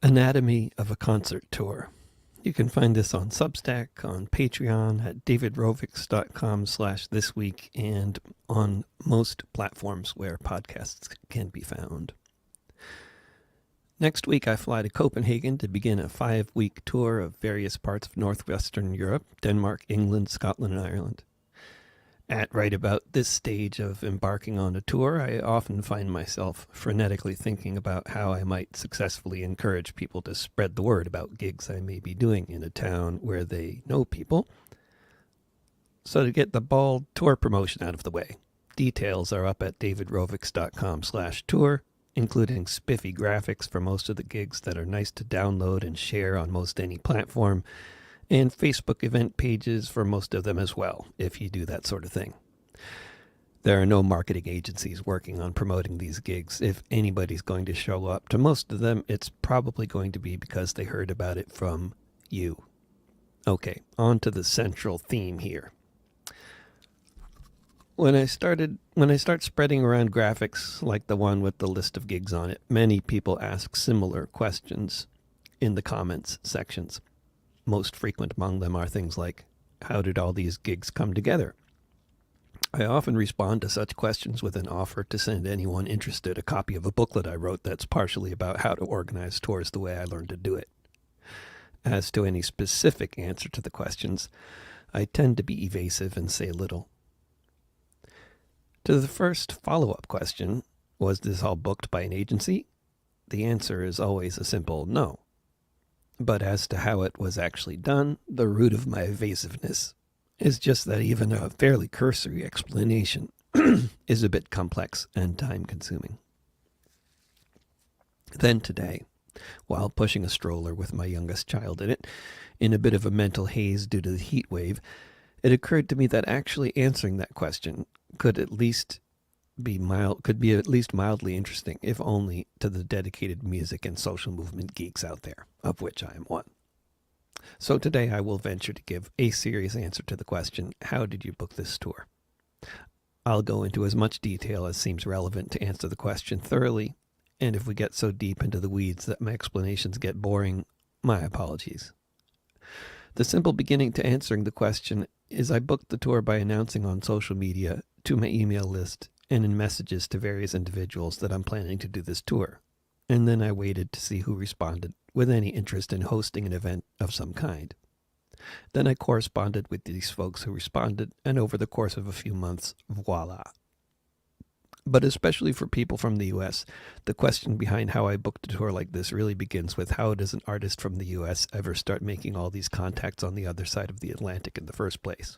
Anatomy of a Concert Tour. You can find this on Substack, on Patreon, at davidrovics.com/thisweek, and on most platforms where podcasts can be found. Next week, I fly to Copenhagen to begin a 5-week tour of various parts of northwestern Europe, Denmark, England, Scotland, and Ireland. At right about this stage of embarking on a tour, I often find myself frenetically thinking about how I might successfully encourage people to spread the word about gigs I may be doing in a town where they know people. So to get the bald tour promotion out of the way, details are up at davidrovics.com/tour, including spiffy graphics for most of the gigs that are nice to download and share on most any platform, and Facebook event pages for most of them as well, if you do that sort of thing. There are no marketing agencies working on promoting these gigs. If anybody's going to show up to most of them, it's probably going to be because they heard about it from you. Okay, on to the central theme here. When I start spreading around graphics like the one with the list of gigs on it, many people ask similar questions in the comments sections. Most frequent among them are things like, how did all these gigs come together? I often respond to such questions with an offer to send anyone interested a copy of a booklet I wrote that's partially about how to organize tours the way I learned to do it. As to any specific answer to the questions, I tend to be evasive and say little. To the first follow-up question, was this all booked by an agency? The answer is always a simple no. But as to how it was actually done, the root of my evasiveness is just that even a fairly cursory explanation is a bit complex and time-consuming. Then today, while pushing a stroller with my youngest child in it, in a bit of a mental haze due to the heat wave, it occurred to me that actually answering that question could be at least mildly interesting, if only to the dedicated music and social movement geeks out there, of which I am one. So today I will venture to give a serious answer to the question, how did you book this tour? I'll go into as much detail as seems relevant to answer the question thoroughly, and if we get so deep into the weeds that my explanations get boring, my apologies. The simple beginning to answering the question is I booked the tour by announcing on social media, to my email list, and in messages to various individuals that I'm planning to do this tour. And then I waited to see who responded with any interest in hosting an event of some kind. Then I corresponded with these folks who responded, and over the course of a few months, voila. But especially for people from the U.S., the question behind how I booked a tour like this really begins with how does an artist from the U.S. ever start making all these contacts on the other side of the Atlantic in the first place?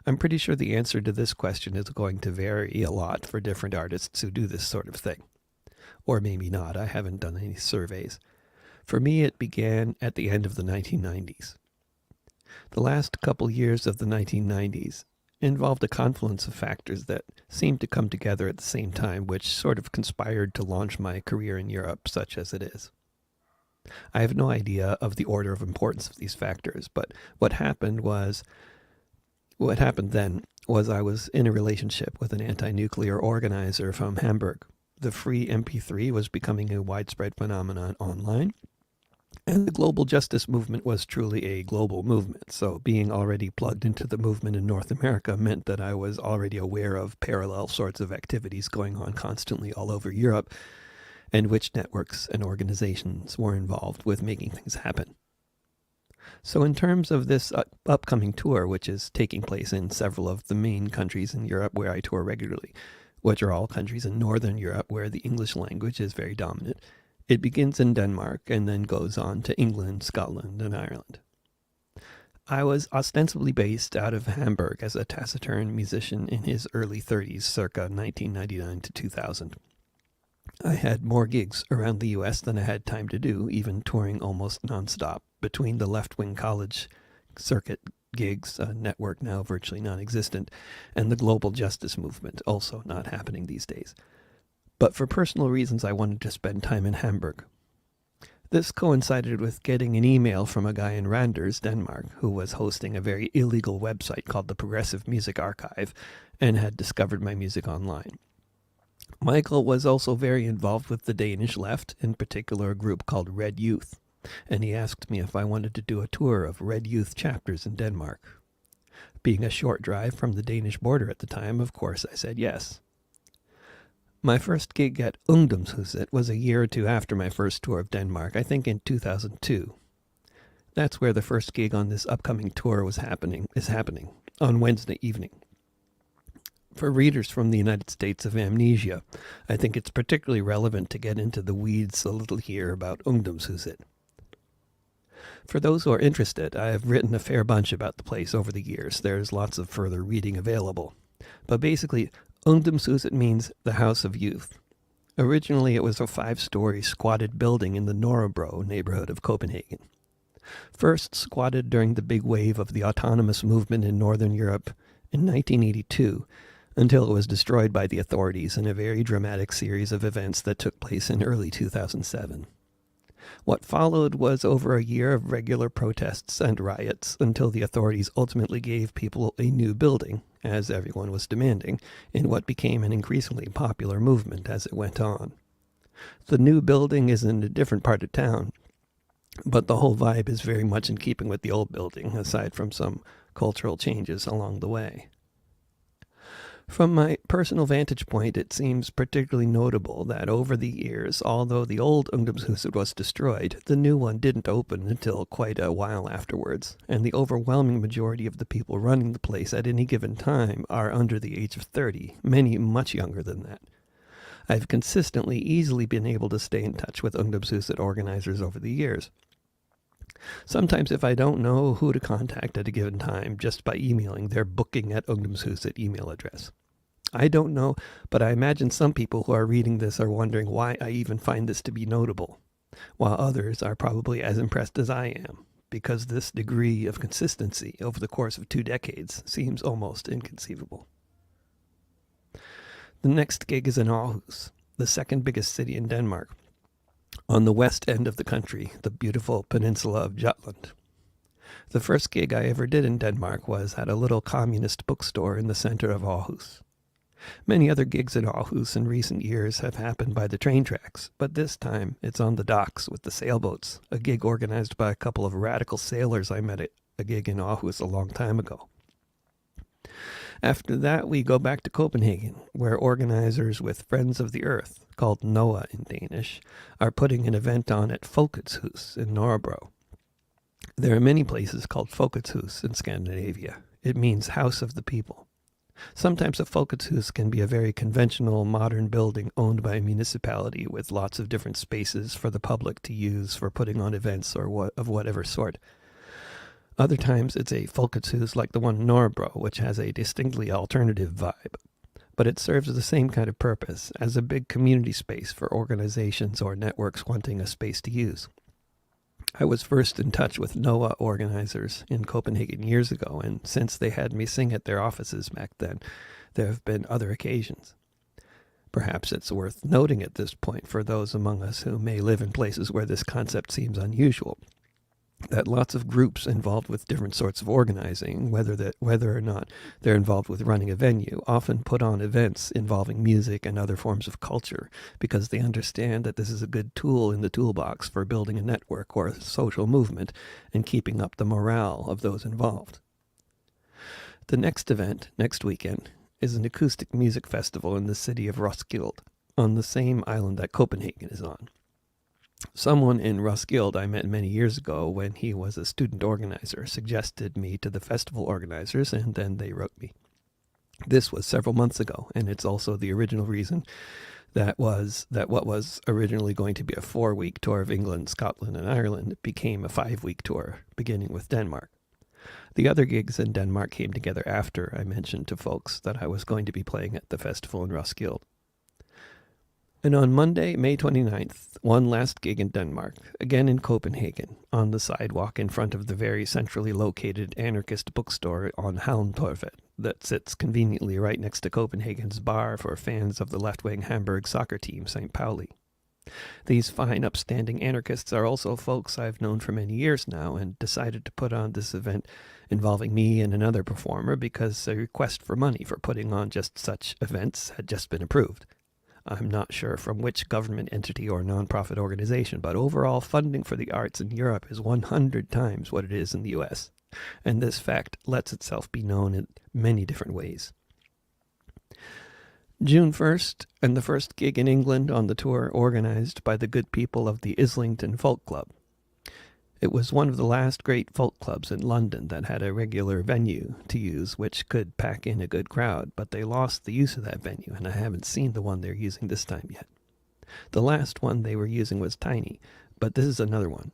I'm pretty sure the answer to this question is going to vary a lot for different artists who do this sort of thing. Or maybe not, I haven't done any surveys. For me, it began at the end of the 1990s. The last couple years of the 1990s involved a confluence of factors that seemed to come together at the same time, which sort of conspired to launch my career in Europe, such as it is. I have no idea of the order of importance of these factors, but what happened then was I was in a relationship with an anti-nuclear organizer from Hamburg. The free MP3 was becoming a widespread phenomenon online, and the global justice movement was truly a global movement. So being already plugged into the movement in North America meant that I was already aware of parallel sorts of activities going on constantly all over Europe, and which networks and organizations were involved with making things happen. So in terms of this upcoming tour, which is taking place in several of the main countries in Europe where I tour regularly, which are all countries in Northern Europe where the English language is very dominant, it begins in Denmark and then goes on to England, Scotland, and Ireland. I was ostensibly based out of Hamburg as a taciturn musician in his early 30s, circa 1999 to 2000. I had more gigs around the U.S. than I had time to do, even touring almost nonstop between the left-wing college circuit gigs, a network now virtually non-existent, and the global justice movement, also not happening these days. But for personal reasons, I wanted to spend time in Hamburg. This coincided with getting an email from a guy in Randers, Denmark, who was hosting a very illegal website called the Progressive Music Archive and had discovered my music online. Michael was also very involved with the Danish left, in particular a group called Red Youth, and he asked me if I wanted to do a tour of Red Youth chapters in Denmark. Being a short drive from the Danish border at the time, of course I said yes. My first gig at Ungdomshuset was a year or two after my first tour of Denmark, I think in 2002. That's where the first gig on this upcoming tour is happening, on Wednesday evening. For readers from the United States of Amnesia, I think it's particularly relevant to get into the weeds a little here about Ungdomshuset. For those who are interested, I have written a fair bunch about the place over the years. There's lots of further reading available. But basically, Ungdomshuset means the House of Youth. Originally, it was a 5-story squatted building in the Nørrebro neighborhood of Copenhagen. First squatted during the big wave of the autonomous movement in Northern Europe in 1982, until it was destroyed by the authorities in a very dramatic series of events that took place in early 2007. What followed was over a year of regular protests and riots until the authorities ultimately gave people a new building, as everyone was demanding, in what became an increasingly popular movement as it went on. The new building is in a different part of town, but the whole vibe is very much in keeping with the old building, aside from some cultural changes along the way. From my personal vantage point, it seems particularly notable that over the years, although the old Ungdomshuset was destroyed, the new one didn't open until quite a while afterwards, and the overwhelming majority of the people running the place at any given time are under the age of 30, many much younger than that. I've consistently easily been able to stay in touch with Ungdomshuset organizers over the years. Sometimes if I don't know who to contact at a given time, just by emailing their booking@ungdomshuset email address. I don't know, but I imagine some people who are reading this are wondering why I even find this to be notable, while others are probably as impressed as I am, because this degree of consistency over the course of 2 decades seems almost inconceivable. The next gig is in Aarhus, the second biggest city in Denmark, on the west end of the country, the beautiful peninsula of Jutland. The first gig I ever did in Denmark was at a little communist bookstore in the center of Aarhus. Many other gigs in Aarhus in recent years have happened by the train tracks, but this time it's on the docks with the sailboats, a gig organized by a couple of radical sailors I met at a gig in Aarhus a long time ago. After that, we go back to Copenhagen, where organizers with Friends of the Earth, called NOAA in Danish, are putting an event on at Folkets Hus in Nørrebro. There are many places called Folkets Hus in Scandinavia. It means House of the People. Sometimes a Folkets Hus can be a very conventional, modern building owned by a municipality with lots of different spaces for the public to use for putting on events of whatever sort. Other times it's a Folkets Hus like the one in Nørrebro, which has a distinctly alternative vibe. But it serves the same kind of purpose, as a big community space for organizations or networks wanting a space to use. I was first in touch with NOAA organizers in Copenhagen years ago, and since they had me sing at their offices back then, there have been other occasions. Perhaps it's worth noting at this point for those among us who may live in places where this concept seems unusual, that lots of groups involved with different sorts of organizing, whether or not they're involved with running a venue, often put on events involving music and other forms of culture because they understand that this is a good tool in the toolbox for building a network or a social movement and keeping up the morale of those involved. The next event, next weekend, is an acoustic music festival in the city of Roskilde, on the same island that Copenhagen is on. Someone in Roskilde I met many years ago when he was a student organizer suggested me to the festival organizers, and then they wrote me. This was several months ago, and it's also the original reason that what was originally going to be a 4-week tour of England, Scotland, and Ireland became a 5-week tour, beginning with Denmark. The other gigs in Denmark came together after I mentioned to folks that I was going to be playing at the festival in Roskilde. And on Monday, May 29th, one last gig in Denmark, again in Copenhagen, on the sidewalk in front of the very centrally located anarchist bookstore on Halmtorvet that sits conveniently right next to Copenhagen's bar for fans of the left-wing Hamburg soccer team, St. Pauli. These fine, upstanding anarchists are also folks I've known for many years now and decided to put on this event involving me and another performer because a request for money for putting on just such events had just been approved. I'm not sure from which government entity or nonprofit organization, but overall funding for the arts in Europe is 100 times what it is in the US, and this fact lets itself be known in many different ways. June 1st, and the first gig in England on the tour organized by the good people of the Islington Folk Club. It was one of the last great folk clubs in London that had a regular venue to use, which could pack in a good crowd, but they lost the use of that venue, and I haven't seen the one they're using this time yet. The last one they were using was tiny, but this is another one.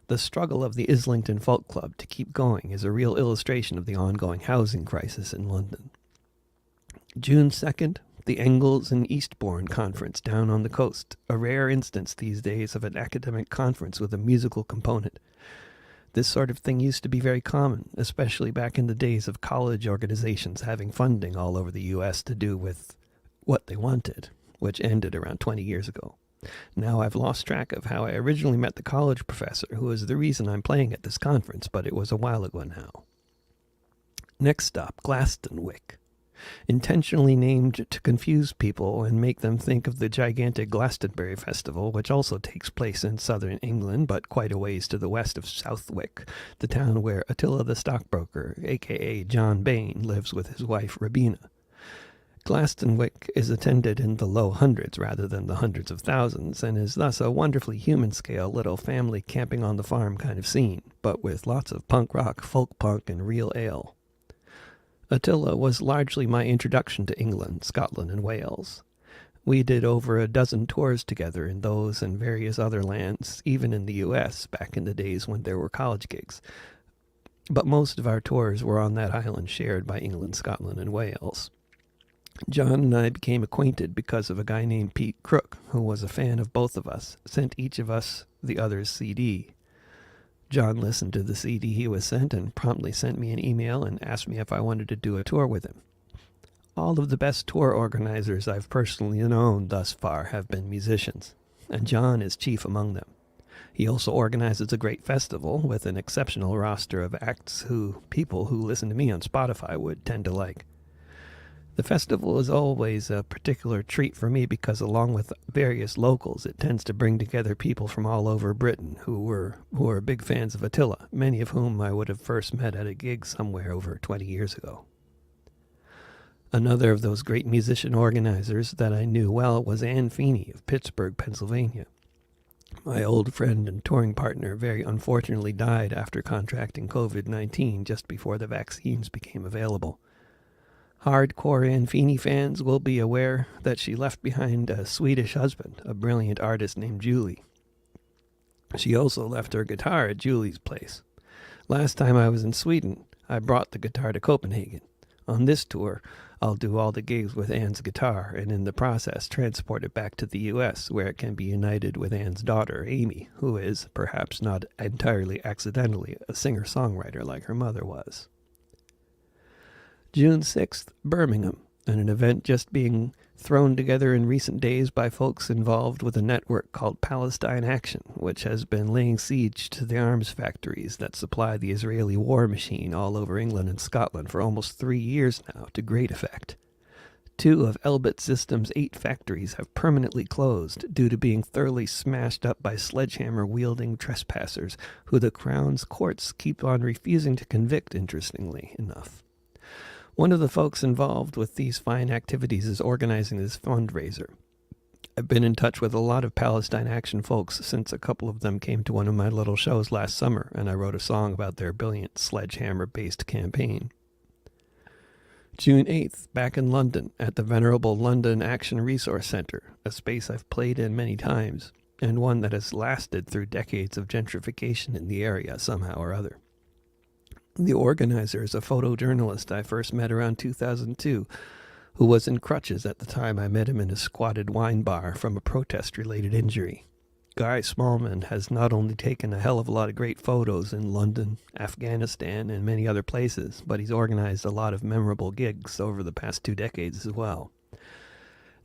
The struggle of the Islington Folk Club to keep going is a real illustration of the ongoing housing crisis in London. June 2nd, the Engels and Eastbourne Conference down on the coast, a rare instance these days of an academic conference with a musical component. This sort of thing used to be very common, especially back in the days of college organizations having funding all over the U.S. to do with what they wanted, which ended around 20 years ago. Now I've lost track of how I originally met the college professor who is the reason I'm playing at this conference, but it was a while ago now. Next stop, Glastonwick. Intentionally named to confuse people and make them think of the gigantic Glastonbury Festival, which also takes place in southern England, but quite a ways to the west of Southwick, the town where Attila the stockbroker, aka John Bain, lives with his wife Rabina. Glastonwick is attended in the low hundreds rather than the hundreds of thousands, and is thus a wonderfully human-scale little family camping on the farm kind of scene, but with lots of punk rock, folk punk, and real ale. Attila was largely my introduction to England, Scotland, and Wales. We did over a dozen tours together in those and various other lands, even in the U.S., back in the days when there were college gigs. But most of our tours were on that island shared by England, Scotland, and Wales. John and I became acquainted because of a guy named Pete Crook, who was a fan of both of us, sent each of us the other's CD. John listened to the CD he was sent and promptly sent me an email and asked me if I wanted to do a tour with him. All of the best tour organizers I've personally known thus far have been musicians, and John is chief among them. He also organizes a great festival with an exceptional roster of acts who people who listen to me on Spotify would tend to like. The festival is always a particular treat for me because along with various locals, it tends to bring together people from all over Britain who are big fans of Attila, many of whom I would have first met at a gig somewhere over 20 years ago. Another of those great musician organizers that I knew well was Ann Feeney of Pittsburgh, Pennsylvania. My old friend and touring partner very unfortunately died after contracting COVID-19 just before the vaccines became available. Hardcore Ann Feeney fans will be aware that she left behind a Swedish husband, a brilliant artist named Julie. She also left her guitar at Julie's place. Last time I was in Sweden, I brought the guitar to Copenhagen. On this tour, I'll do all the gigs with Ann's guitar, and in the process transport it back to the U.S., where it can be united with Ann's daughter, Amy, who is, perhaps not entirely accidentally, a singer-songwriter like her mother was. June 6th, Birmingham, and an event just being thrown together in recent days by folks involved with a network called Palestine Action, which has been laying siege to the arms factories that supply the Israeli war machine all over England and Scotland for almost 3 years now, to great effect. 2 of Elbit Systems' 8 factories have permanently closed due to being thoroughly smashed up by sledgehammer-wielding trespassers, who the Crown's courts keep on refusing to convict, interestingly enough. One of the folks involved with these fine activities is organizing this fundraiser. I've been in touch with a lot of Palestine Action folks since a couple of them came to one of my little shows last summer, and I wrote a song about their brilliant sledgehammer-based campaign. June 8th, back in London, at the venerable London Action Resource Centre, a space I've played in many times, and one that has lasted through decades of gentrification in the area somehow or other. The organizer is a photojournalist I first met around 2002, who was in crutches at the time I met him in a squatted wine bar from a protest-related injury. Guy Smallman has not only taken a hell of a lot of great photos in London, Afghanistan, and many other places, but he's organized a lot of memorable gigs over the past 2 decades as well.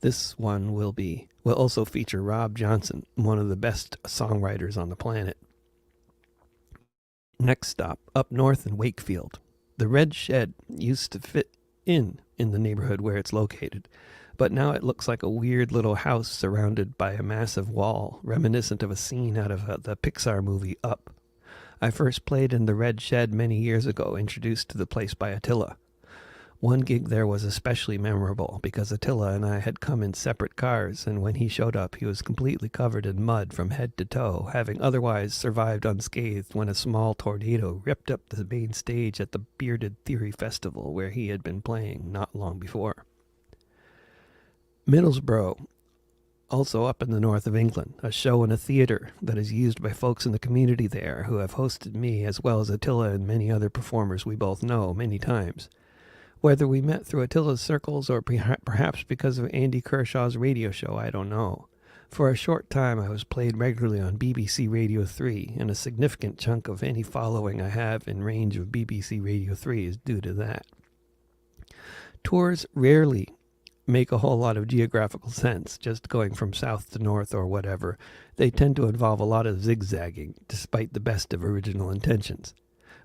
This one will also feature Rob Johnson, one of the best songwriters on the planet. Next stop, up north in Wakefield. The Red Shed used to fit in the neighborhood where it's located, but now it looks like a weird little house surrounded by a massive wall, reminiscent of a scene out of the Pixar movie Up. I first played in the Red Shed many years ago, introduced to the place by Attila. One gig there was especially memorable because Attila and I had come in separate cars, and when he showed up he was completely covered in mud from head to toe, having otherwise survived unscathed when a small tornado ripped up the main stage at the Bearded Theory Festival where he had been playing not long before. Middlesbrough, also up in the north of England, a show in a theatre that is used by folks in the community there who have hosted me as well as Attila and many other performers we both know many times. Whether we met through Attila's circles or perhaps because of Andy Kershaw's radio show, I don't know. For a short time I was played regularly on BBC Radio 3, and a significant chunk of any following I have in range of BBC Radio 3 is due to that. Tours rarely make a whole lot of geographical sense, just going from south to north or whatever. They tend to involve a lot of zigzagging, despite the best of original intentions.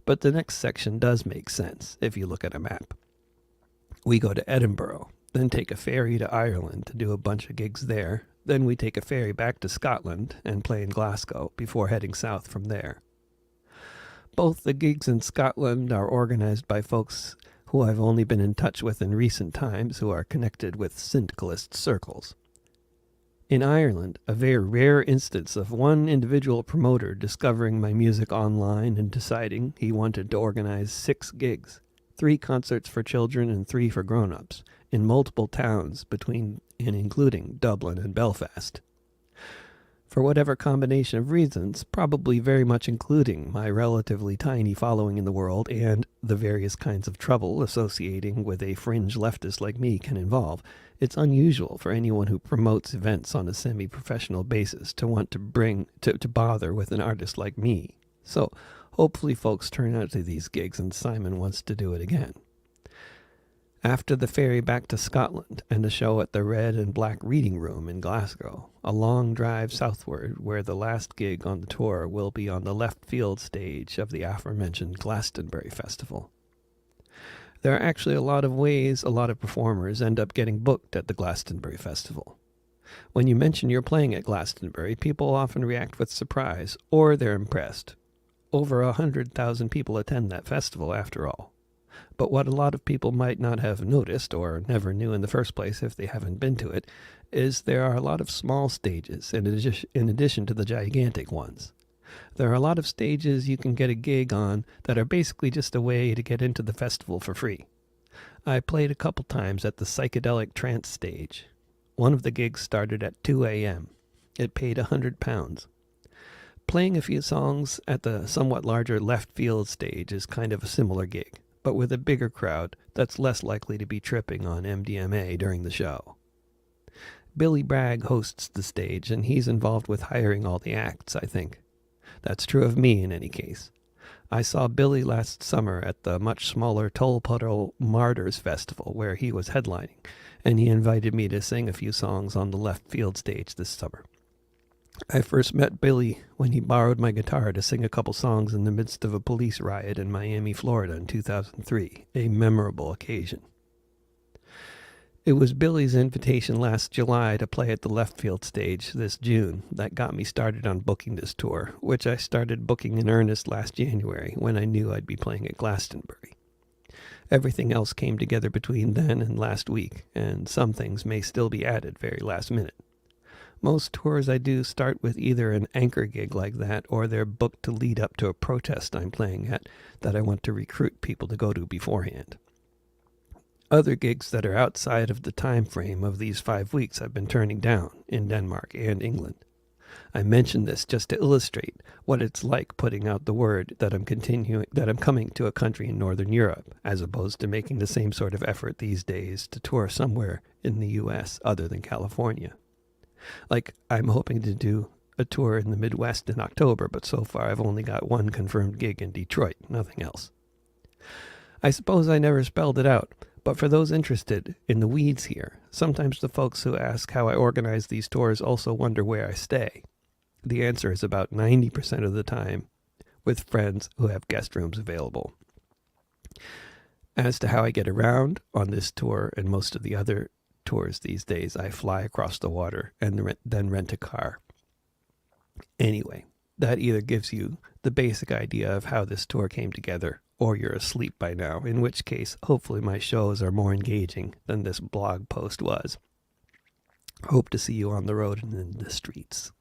But the next section does make sense, if you look at a map. We go to Edinburgh, then take a ferry to Ireland to do a bunch of gigs there. Then we take a ferry back to Scotland and play in Glasgow before heading south from there. Both the gigs in Scotland are organized by folks who I've only been in touch with in recent times who are connected with syndicalist circles. In Ireland, a very rare instance of one individual promoter discovering my music online and deciding he wanted to organize 6 gigs. 3 concerts for children and 3 for grown-ups, in multiple towns between and including Dublin and Belfast. For whatever combination of reasons, probably very much including my relatively tiny following in the world and the various kinds of trouble associating with a fringe leftist like me can involve, it's unusual for anyone who promotes events on a semi-professional basis to want to bother with an artist like me. So, hopefully folks turn out to these gigs and Simon wants to do it again. After the ferry back to Scotland and a show at the Red and Black Reading Room in Glasgow, a long drive southward where the last gig on the tour will be on the left field stage of the aforementioned Glastonbury Festival. There are actually a lot of ways a lot of performers end up getting booked at the Glastonbury Festival. When you mention you're playing at Glastonbury, people often react with surprise, or they're impressed. Over 100,000 people attend that festival, after all. But what a lot of people might not have noticed, or never knew in the first place if they haven't been to it, is there are a lot of small stages in addition to the gigantic ones. There are a lot of stages you can get a gig on that are basically just a way to get into the festival for free. I played a couple times at the psychedelic trance stage. One of the gigs started at 2 a.m. It paid £100. Playing a few songs at the somewhat larger left field stage is kind of a similar gig, but with a bigger crowd that's less likely to be tripping on MDMA during the show. Billy Bragg hosts the stage, and he's involved with hiring all the acts, I think. That's true of me in any case. I saw Billy last summer at the much smaller Tolpuddle Martyrs Festival where he was headlining, and he invited me to sing a few songs on the left field stage this summer. I first met Billy when he borrowed my guitar to sing a couple songs in the midst of a police riot in Miami, Florida in 2003, a memorable occasion. It was Billy's invitation last July to play at the left field stage this June that got me started on booking this tour, which I started booking in earnest last January when I knew I'd be playing at Glastonbury. Everything else came together between then and last week, and some things may still be added very last minute. Most tours I do start with either an anchor gig like that or they're booked to lead up to a protest I'm playing at that I want to recruit people to go to beforehand. Other gigs that are outside of the time frame of these 5 weeks I've been turning down in Denmark and England. I mention this just to illustrate what it's like putting out the word that I'm coming to a country in Northern Europe, as opposed to making the same sort of effort these days to tour somewhere in the U.S. other than California. Like, I'm hoping to do a tour in the Midwest in October, but so far I've only got one confirmed gig in Detroit, nothing else. I suppose I never spelled it out, but for those interested in the weeds here, sometimes the folks who ask how I organize these tours also wonder where I stay. The answer is about 90% of the time with friends who have guest rooms available. As to how I get around on this tour and most of the other tours these days. I fly across the water and then rent a car. Anyway, that either gives you the basic idea of how this tour came together, or you're asleep by now, in which case, hopefully my shows are more engaging than this blog post was. Hope to see you on the road and in the streets.